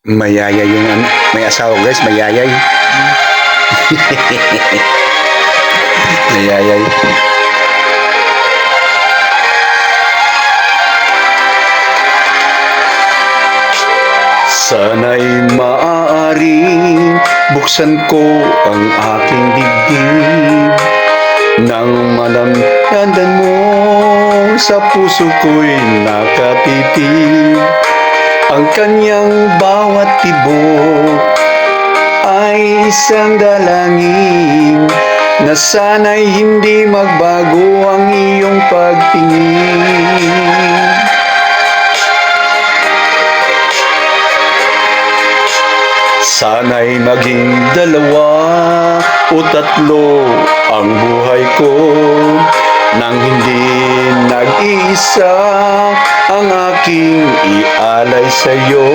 Mayayay yung may asawa guys, mayayay. Mayayay. Sana'y maaaring buksan ko ang aking dibdib nang malamdaman mo sa puso ko'y nakatitig. Ang kanyang bawat tibok ay isang dalangin na sana'y hindi magbago ang iyong pagtingin. Sana'y maging dalawa o tatlo ang buhay ko nang hindi nag-iisa ang aking ialay sa'yo.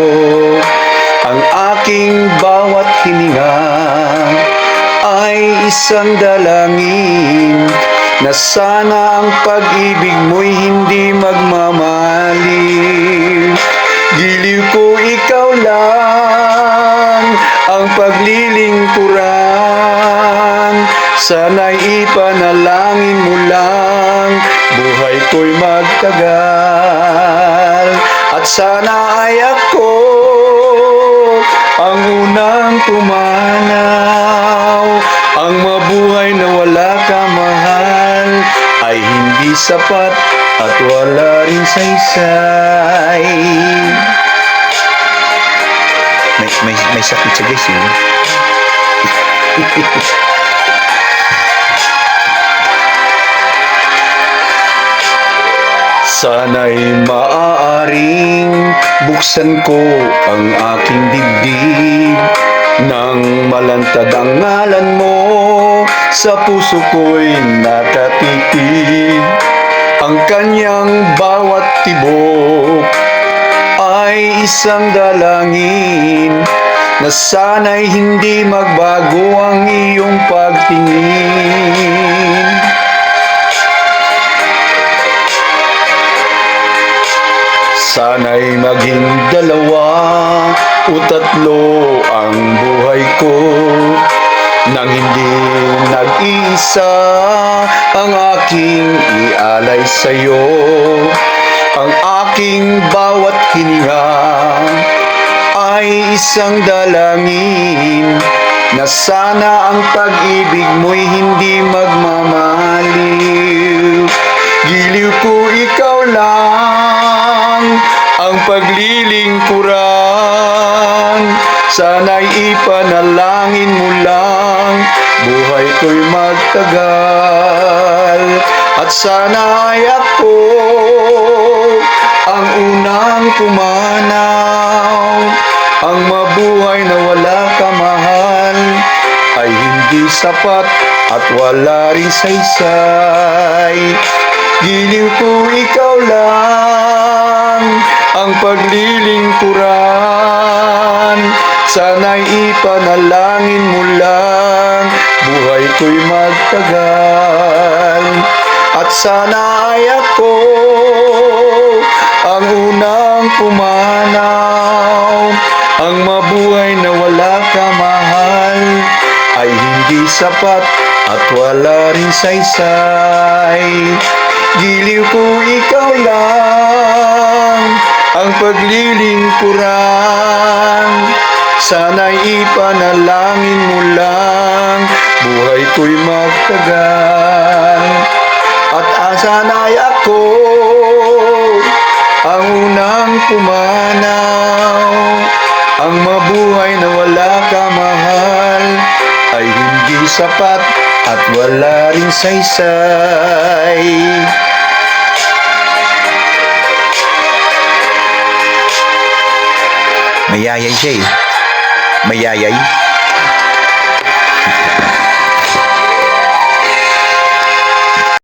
Ang aking bawat hininga ay isang dalangin na sana ang pag-ibig mo'y hindi magmamaliw. Giliw ko ikaw lang ang paglilingkuran, sana'y ipanalangin mo lang buhay ko'y magtagal. At sana ay ako ang unang pumanaw. Ang mabuhay na wala ka mahal ay hindi sapat at wala rin saysay. May sakit siya guys yun. Sana'y maaaring buksan ko ang aking dibdib nang malantad ang ngalan mo sa puso ko'y nakatitig. Ang kanyang bawat tibok ay isang dalangin na sana'y hindi magbago ang iyong pagtingin. Sana'y maging dalawa o tatlo ang buhay ko nang hindi nag-iisa ang aking ialay sa'yo. Ang aking bawat hininga ay isang dalangin na sana ang pag-ibig mo'y hindi magmamaliw. Giliw ko ikaw lang ang paglilingkuran, sana'y ipanalangin mo lang buhay ko'y magtagal. At sana ay ako ang unang pumanaw. Ang mabuhay na wala ka mahal ay hindi sapat at wala rin saysay. Giliw ko ikaw lang ang paglilingkuran, sana'y ipanalangin mo lang buhay ko'y magtagal. At sana ay ako ang unang pumanaw. Ang mabuhay na wala ka mahal ay hindi sapat at wala rin saysay. Giliw ko ikaw lang ang paglilingkuran, sana'y ipanalangin mo lang buhay ko'y magtagal. At sana'y ako ang unang pumanaw. Ang mabuhay na wala ka mahal ay hindi sapat at wala rin saysay. Mayayay siya eh. Mayayay.